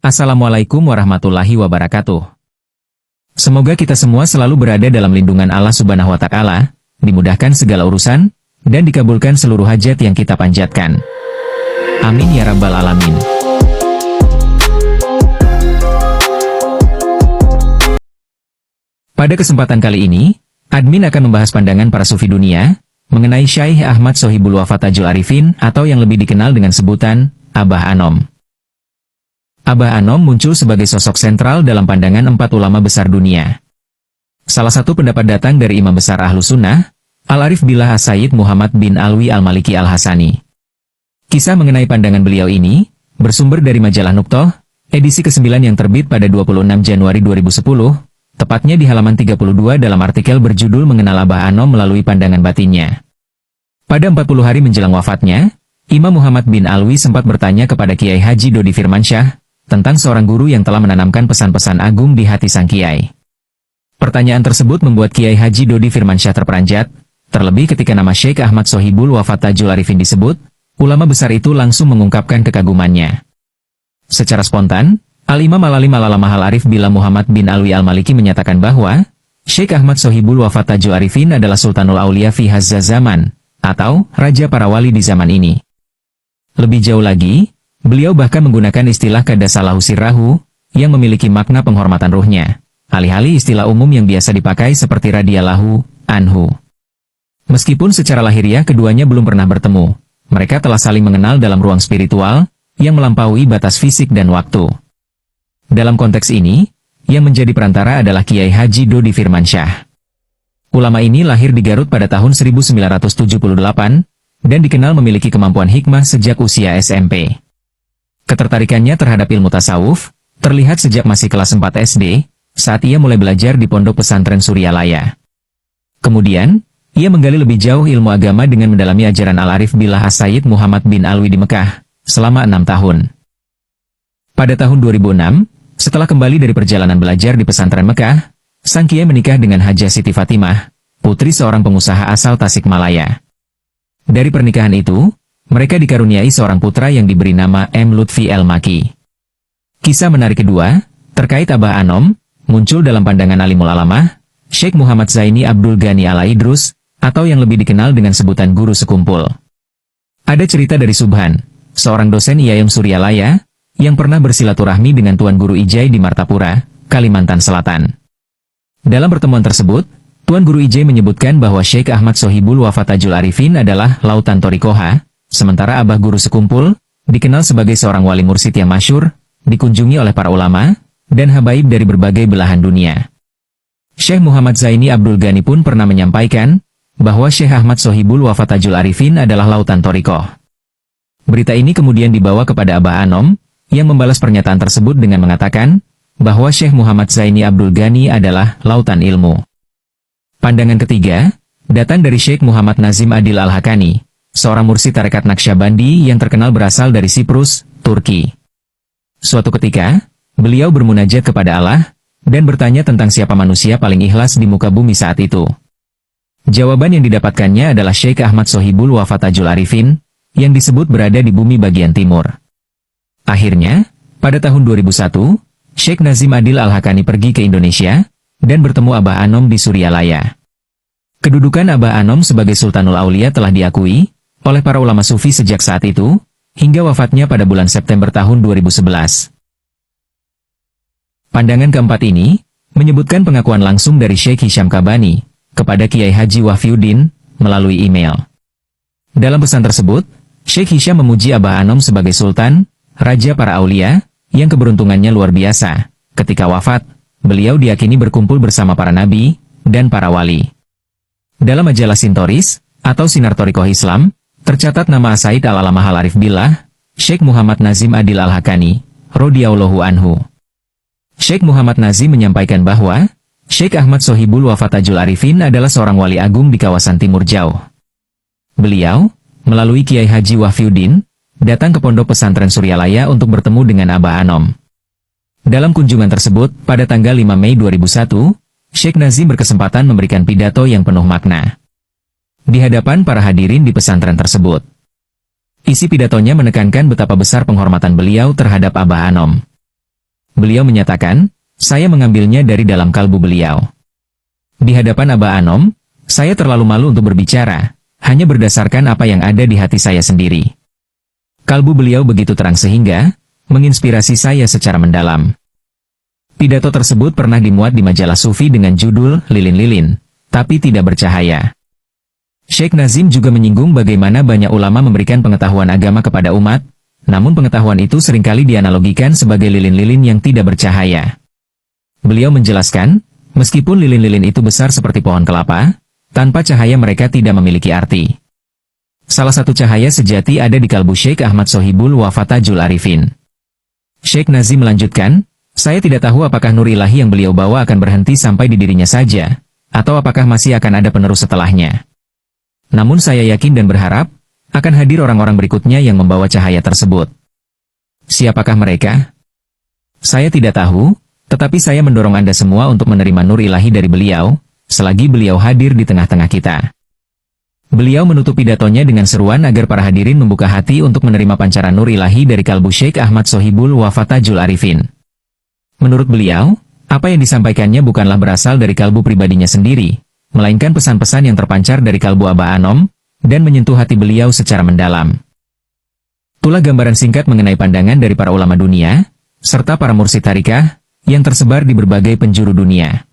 Assalamualaikum warahmatullahi wabarakatuh. Semoga kita semua selalu berada dalam lindungan Allah Subhanahu wa Ta'ala, dimudahkan segala urusan, dan dikabulkan seluruh hajat yang kita panjatkan. Amin ya Rabbal 'Alamin. Pada kesempatan kali ini, admin akan membahas pandangan para sufi dunia mengenai Syekh Ahmad Sohibul Wafa Tajul Arifin atau yang lebih dikenal dengan sebutan Abah Anom. Abah Anom muncul sebagai sosok sentral dalam pandangan empat ulama besar dunia. Salah satu pendapat datang dari Imam Besar Ahlus Sunnah, Al-Arif Billah As-Sayyid Muhammad bin Alwi Al-Maliki Al-Hasani. Kisah mengenai pandangan beliau ini bersumber dari majalah Nuqtoh, edisi ke-9 yang terbit pada 26 Januari 2010, tepatnya di halaman 32 dalam artikel berjudul Mengenal Abah Anom melalui Pandangan Batinnya. Pada 40 hari menjelang wafatnya, Imam Muhammad bin Alwi sempat bertanya kepada Kiai Haji Dodi Firmansyah tentang seorang guru yang telah menanamkan pesan-pesan agung di hati sang Kiai. Pertanyaan tersebut membuat Kiai Haji Dodi Firmansyah terperanjat, terlebih ketika nama Syekh Ahmad Sohibul Wafa Tajul Arifin disebut, ulama besar itu langsung mengungkapkan kekagumannya. Secara spontan, Al-Imam Al-Alim Al-Alamah Al-Arif Billah Muhammad bin Alwi Al-Maliki menyatakan bahwa Syekh Ahmad Sohibul Wafa Tajul Arifin adalah Sultanul Aulia fi Hazza Zaman, atau Raja para Wali di zaman ini. Lebih jauh lagi, beliau bahkan menggunakan istilah Qaddasallahu sirrahu, yang memiliki makna penghormatan ruhnya, alih-alih istilah umum yang biasa dipakai seperti radhiyallahu anhu. Meskipun secara lahiriah keduanya belum pernah bertemu, mereka telah saling mengenal dalam ruang spiritual, yang melampaui batas fisik dan waktu. Dalam konteks ini, yang menjadi perantara adalah Kiai Haji Dodi Firmansyah. Ulama ini lahir di Garut pada tahun 1978, dan dikenal memiliki kemampuan hikmah sejak usia SMP. Ketertarikannya terhadap ilmu tasawuf terlihat sejak masih kelas 4 SD, saat ia mulai belajar di pondok pesantren Suryalaya. Kemudian, ia menggali lebih jauh ilmu agama dengan mendalami ajaran Al-Arif Billah As-Sayyid Muhammad bin Alwi di Mekah, selama 6 tahun. Pada tahun 2006, setelah kembali dari perjalanan belajar di pesantren Mekah, sang Kiai menikah dengan Hajah Siti Fatimah, putri seorang pengusaha asal Tasikmalaya. Dari pernikahan itu, mereka dikaruniai seorang putra yang diberi nama M. Lutfi El-Maki. Kisah menarik kedua, terkait Abah Anom, muncul dalam pandangan Alimul Alamah, Syekh Muhammad Zaini Abdul Ghani Al-Aidrus, atau yang lebih dikenal dengan sebutan Guru Sekumpul. Ada cerita dari Subhan, seorang dosen IAIN Suryalaya, yang pernah bersilaturahmi dengan Tuan Guru Ijai di Martapura, Kalimantan Selatan. Dalam pertemuan tersebut, Tuan Guru Ijai menyebutkan bahwa Syekh Ahmad Sohibul Wafa Tajul Arifin adalah lautan Torikoha, sementara Abah Guru Sekumpul dikenal sebagai seorang wali mursyid yang masyhur, dikunjungi oleh para ulama dan habaib dari berbagai belahan dunia. Syekh Muhammad Zaini Abdul Ghani pun pernah menyampaikan bahwa Syekh Ahmad Sohibul Wafa Tajul Arifin adalah lautan Torikoh. Berita ini kemudian dibawa kepada Abah Anom, yang membalas pernyataan tersebut dengan mengatakan bahwa Syekh Muhammad Zaini Abdul Ghani adalah lautan ilmu. Pandangan ketiga datang dari Syekh Muhammad Nazim Adil Al-Hakani, seorang mursyid tarekat Naqsyabandi yang terkenal berasal dari Siprus, Turki. Suatu ketika, beliau bermunajat kepada Allah, dan bertanya tentang siapa manusia paling ikhlas di muka bumi saat itu. Jawaban yang didapatkannya adalah Syekh Ahmad Sohibul Wafa Tajul Arifin, yang disebut berada di bumi bagian timur. Akhirnya, pada tahun 2001, Syekh Nazim Adil Al-Hakani pergi ke Indonesia, dan bertemu Abah Anom di Suryalaya. Kedudukan Abah Anom sebagai Sultanul Aulia telah diakui oleh para ulama sufi sejak saat itu, hingga wafatnya pada bulan September tahun 2011. Pandangan keempat ini, menyebutkan pengakuan langsung dari Syekh Hisham Kabani, kepada Kiai Haji Wafyuddin, melalui email. Dalam pesan tersebut, Syekh Hisham memuji Abah Anom sebagai Sultan, Raja para Aulia, yang keberuntungannya luar biasa. Ketika wafat, beliau diyakini berkumpul bersama para nabi, dan para wali. Dalam majalah Sintoris, atau Sinar Thariqah Islam, tercatat nama As-Sayyid Al-Alamah Al-Arif Billah, Syekh Muhammad Nazim Adil Al-Hakani, radhiyallahu anhu. Syekh Muhammad Nazim menyampaikan bahwa, Syekh Ahmad Sohibul Wafa Tajul Arifin adalah seorang wali agung di kawasan Timur Jauh. Beliau, melalui Kiai Haji Wafyuddin, datang ke pondok pesantren Suryalaya untuk bertemu dengan Abah Anom. Dalam kunjungan tersebut, pada tanggal 5 Mei 2001, Syekh Nazim berkesempatan memberikan pidato yang penuh makna di hadapan para hadirin di pesantren tersebut. Isi pidatonya menekankan betapa besar penghormatan beliau terhadap Abah Anom. beliau menyatakan, saya mengambilnya dari dalam kalbu beliau. Di hadapan Abah Anom, saya terlalu malu untuk berbicara, hanya berdasarkan apa yang ada di hati saya sendiri. Kalbu beliau begitu terang sehingga menginspirasi saya secara mendalam. Pidato tersebut pernah dimuat di majalah Sufi dengan judul Lilin-Lilin, tapi tidak bercahaya. Sheikh Nazim juga menyinggung bagaimana banyak ulama memberikan pengetahuan agama kepada umat, namun pengetahuan itu seringkali dianalogikan sebagai lilin-lilin yang tidak bercahaya. Beliau menjelaskan, meskipun lilin-lilin itu besar seperti pohon kelapa, tanpa cahaya mereka tidak memiliki arti. Salah satu cahaya sejati ada di kalbu Sheikh Ahmad Sohibul Wafatajul Arifin. Sheikh Nazim melanjutkan, saya tidak tahu apakah nur ilahi yang beliau bawa akan berhenti sampai di dirinya saja, atau apakah masih akan ada penerus setelahnya. Namun saya yakin dan berharap, akan hadir orang-orang berikutnya yang membawa cahaya tersebut. Siapakah mereka? Saya tidak tahu, tetapi saya mendorong Anda semua untuk menerima nur ilahi dari beliau, selagi beliau hadir di tengah-tengah kita. Beliau menutup pidatonya dengan seruan agar para hadirin membuka hati untuk menerima pancaran nur ilahi dari kalbu Sheikh Ahmad Sohibul Wafatajul Arifin. Menurut beliau, apa yang disampaikannya bukanlah berasal dari kalbu pribadinya sendiri, melainkan pesan-pesan yang terpancar dari kalbu Abah Anom, dan menyentuh hati beliau secara mendalam. Itulah gambaran singkat mengenai pandangan dari para ulama dunia, serta para mursyid tarikah, yang tersebar di berbagai penjuru dunia.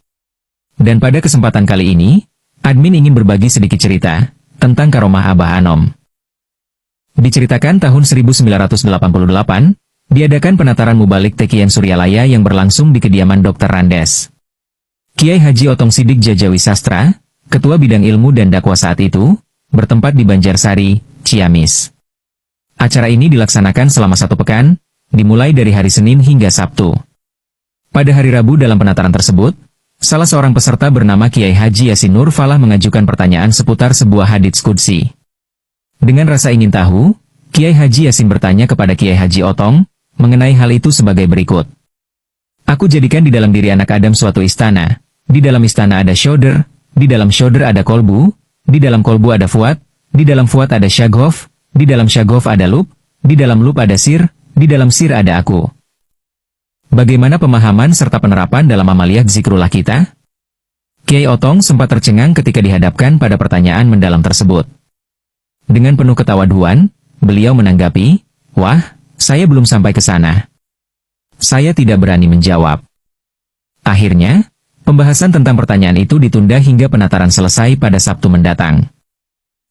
Dan pada kesempatan kali ini, admin ingin berbagi sedikit cerita tentang karomah Abah Anom. Diceritakan tahun 1988, diadakan penataran Mubalik Tekian Suryalaya yang berlangsung di kediaman Dr. Randes. Kiai Haji Otong Sidik Jajawi Sastra, Ketua Bidang Ilmu dan Dakwah saat itu, bertempat di Banjarsari, Ciamis. Acara ini dilaksanakan selama 1 pekan, dimulai dari hari Senin hingga Sabtu. Pada hari Rabu dalam penataran tersebut, salah seorang peserta bernama Kiai Haji Yasin Nur Falah mengajukan pertanyaan seputar sebuah hadits qudsi. Dengan rasa ingin tahu, Kiai Haji Yasin bertanya kepada Kiai Haji Otong, mengenai hal itu sebagai berikut. Aku jadikan di dalam diri anak Adam suatu istana, di dalam istana ada shoulder, di dalam shoulder ada kolbu, di dalam kolbu ada fuad, di dalam fuad ada syagof, di dalam syagof ada lub, di dalam lub ada sir, di dalam sir ada aku. Bagaimana pemahaman serta penerapan dalam amaliyah zikrullah kita? Kiai Otong sempat tercengang ketika dihadapkan pada pertanyaan mendalam tersebut. Dengan penuh ketawaduan, beliau menanggapi, wah, saya belum sampai ke sana. Saya tidak berani menjawab. Akhirnya, pembahasan tentang pertanyaan itu ditunda hingga penataran selesai pada Sabtu mendatang.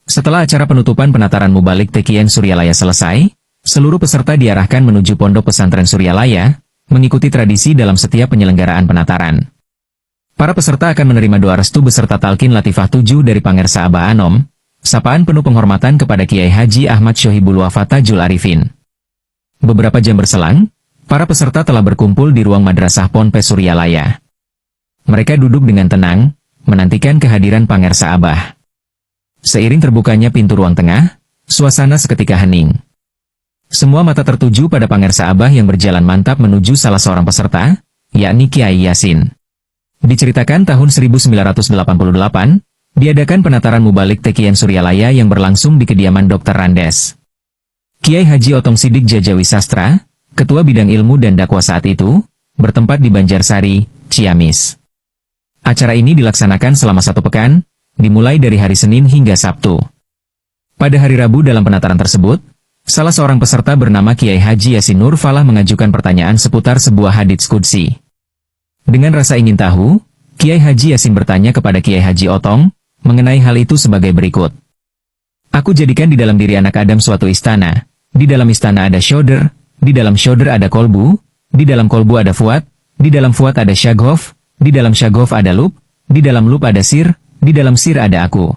Setelah acara penutupan penataran Mubalik Tekian Suryalaya selesai, seluruh peserta diarahkan menuju Pondok Pesantren Suryalaya, mengikuti tradisi dalam setiap penyelenggaraan penataran. Para peserta akan menerima doa restu beserta talqin latifah 7 dari Pangersa Abah Anom, sapaan penuh penghormatan kepada Kiai Haji Ahmad Sohibul Wafatajul Arifin. Beberapa jam berselang, para peserta telah berkumpul di ruang madrasah Ponpes Suryalaya. Mereka duduk dengan tenang, menantikan kehadiran Pangersa Abah. Seiring terbukanya pintu ruang tengah, suasana seketika hening. Semua mata tertuju pada Pangersa Abah yang berjalan mantap menuju salah seorang peserta, yakni Kiai Yasin. Diceritakan tahun 1988, diadakan penataran Mubalik Tekian Suryalaya yang berlangsung di kediaman Dr. Randes. Kiai Haji Otong Sidik Jajawi Sastra, Ketua Bidang Ilmu dan Dakwah saat itu, bertempat di Banjarsari, Ciamis. Acara ini dilaksanakan selama 1 pekan, dimulai dari hari Senin hingga Sabtu. Pada hari Rabu dalam penataran tersebut, salah seorang peserta bernama Kiai Haji Yasin Nur Falah mengajukan pertanyaan seputar sebuah hadits qudsi. Dengan rasa ingin tahu, Kiai Haji Yasin bertanya kepada Kiai Haji Otong, mengenai hal itu sebagai berikut. Aku jadikan di dalam diri anak Adam suatu istana, di dalam istana ada shoulder, di dalam shoulder ada kolbu, di dalam kolbu ada fuad, di dalam fuad ada syagof, di dalam syagof ada lub, di dalam lub ada sir, di dalam sir ada aku.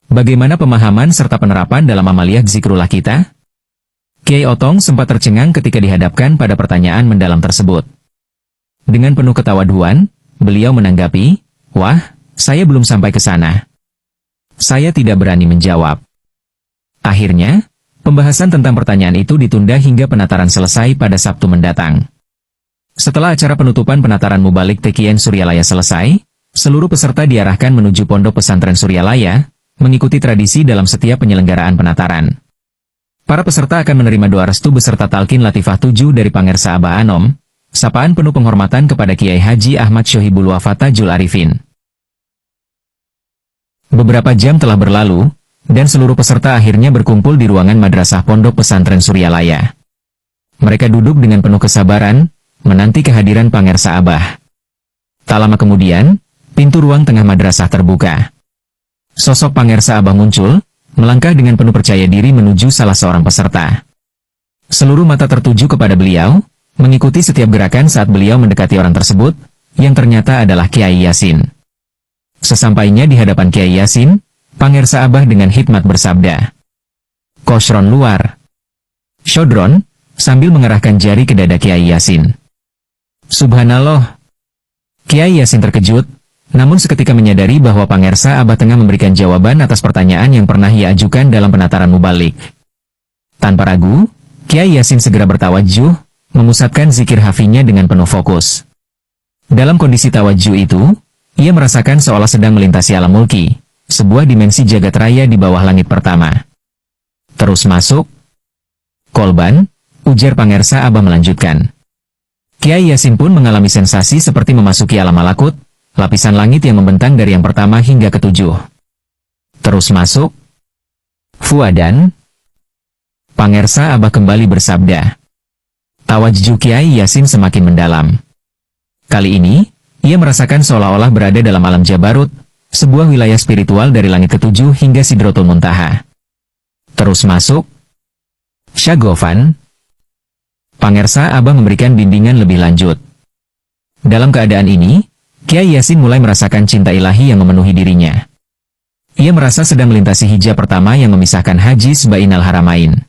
Bagaimana pemahaman serta penerapan dalam amaliyah zikrullah kita? Kiai Otong sempat tercengang ketika dihadapkan pada pertanyaan mendalam tersebut. Dengan penuh ketawaduan, beliau menanggapi, wah, saya belum sampai ke sana. Saya tidak berani menjawab. Akhirnya, pembahasan tentang pertanyaan itu ditunda hingga penataran selesai pada Sabtu mendatang. Setelah acara penutupan penataran Mubalik Tekian Suryalaya selesai, seluruh peserta diarahkan menuju Pondok Pesantren Suryalaya, mengikuti tradisi dalam setiap penyelenggaraan penataran. Para peserta akan menerima doa restu beserta talqin latifah 7 dari Pangersa Abah Anom, sapaan penuh penghormatan kepada Kiai Haji Ahmad Sohibul Wafatajul Arifin. Beberapa jam telah berlalu, dan seluruh peserta akhirnya berkumpul di ruangan Madrasah Pondok Pesantren Suryalaya. Mereka duduk dengan penuh kesabaran, menanti kehadiran Pangersa Abah. Tak lama kemudian, pintu ruang tengah madrasah terbuka. Sosok Pangersa Abah muncul, melangkah dengan penuh percaya diri menuju salah seorang peserta. Seluruh mata tertuju kepada beliau, mengikuti setiap gerakan saat beliau mendekati orang tersebut, yang ternyata adalah Kiai Yasin. Sesampainya di hadapan Kiai Yasin, Pangersa Abah dengan hikmat bersabda, "Kosron luar." Shodron, sambil mengerahkan jari ke dada Kiai Yasin. Subhanallah. Kiai Yasin terkejut, namun seketika menyadari bahwa Pangersa Abah tengah memberikan jawaban atas pertanyaan yang pernah ia ajukan dalam penataran mubalik. Tanpa ragu, Kiai Yasin segera bertawajuh, memusatkan zikir hafinya dengan penuh fokus. Dalam kondisi tawajuh itu, ia merasakan seolah sedang melintasi alam mulki, sebuah dimensi jagat raya di bawah langit pertama. Terus masuk. Kolban, ujar Pangersa Abah melanjutkan. Kiai Yasin pun mengalami sensasi seperti memasuki alam malakut, lapisan langit yang membentang dari yang pertama hingga ketujuh. Terus masuk. Fuadan. Pangersa Abah kembali bersabda. Tawajuh Kiai Yasin semakin mendalam. Kali ini, ia merasakan seolah-olah berada dalam alam Jabarut, sebuah wilayah spiritual dari langit ketujuh hingga Sidratul Muntaha. Terus masuk. Syagofan. Pangersa Abah memberikan bimbingan lebih lanjut. Dalam keadaan ini, Kiai Yasin mulai merasakan cinta ilahi yang memenuhi dirinya. Ia merasa sedang melintasi hijab pertama yang memisahkan Hajiz Bainal Haramain.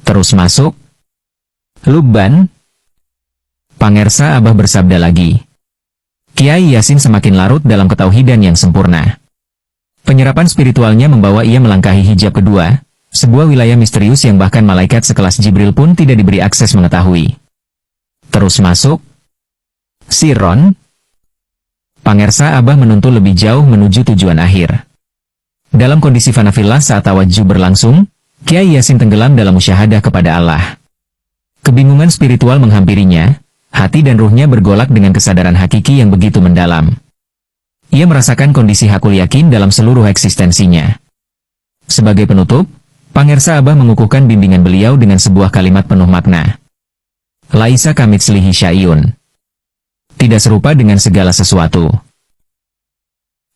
Terus masuk. Lubban. Pangersa Abah bersabda lagi. Kiai Yasin semakin larut dalam ketauhidan yang sempurna. Penyerapan spiritualnya membawa ia melangkahi hijab kedua, sebuah wilayah misterius yang bahkan malaikat sekelas Jibril pun tidak diberi akses mengetahui. Terus masuk. Sirron. Pangersa Abah menuntun lebih jauh menuju tujuan akhir. Dalam kondisi fanafillah saat tawajuh berlangsung, Kiai Yasin tenggelam dalam musyahadah kepada Allah. Kebingungan spiritual menghampirinya, hati dan ruhnya bergolak dengan kesadaran hakiki yang begitu mendalam. Ia merasakan kondisi hakul yakin dalam seluruh eksistensinya. Sebagai penutup, Pangersa Abah mengukuhkan bimbingan beliau dengan sebuah kalimat penuh makna. Laisa kamitslihi syai'un. Tidak serupa dengan segala sesuatu.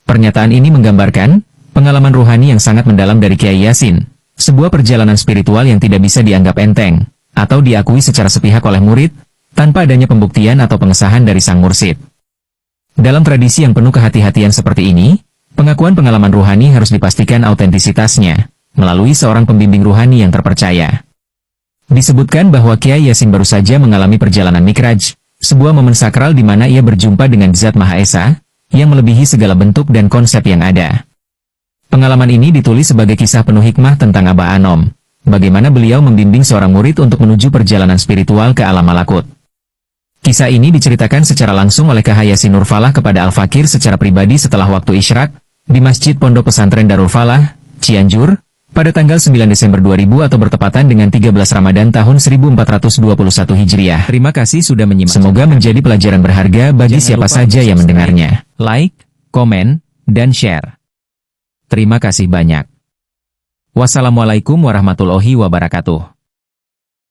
Pernyataan ini menggambarkan pengalaman ruhani yang sangat mendalam dari Kiai Yasin, sebuah perjalanan spiritual yang tidak bisa dianggap enteng, atau diakui secara sepihak oleh murid, tanpa adanya pembuktian atau pengesahan dari sang mursyid. Dalam tradisi yang penuh kehati-hatian seperti ini, pengakuan pengalaman ruhani harus dipastikan autentisitasnya, melalui seorang pembimbing ruhani yang terpercaya. Disebutkan bahwa Kiai Yasin baru saja mengalami perjalanan Mikraj, sebuah momen sakral di mana ia berjumpa dengan Zat Maha Esa, yang melebihi segala bentuk dan konsep yang ada. Pengalaman ini ditulis sebagai kisah penuh hikmah tentang Abah Anom, bagaimana beliau membimbing seorang murid untuk menuju perjalanan spiritual ke alam malakut. Kisah ini diceritakan secara langsung oleh K.H. Yasin Nur Falah kepada Al-Fakir secara pribadi setelah waktu isyraq, di Masjid Pondok Pesantren Darul Falah, Cianjur, pada tanggal 9 Desember 2000 atau bertepatan dengan 13 Ramadan tahun 1421 Hijriah. Terima kasih sudah menyimak. Semoga menjadi pelajaran berharga bagi siapa saja yang mendengarnya. Like, komen, dan share. Terima kasih banyak. Wassalamualaikum warahmatullahi wabarakatuh.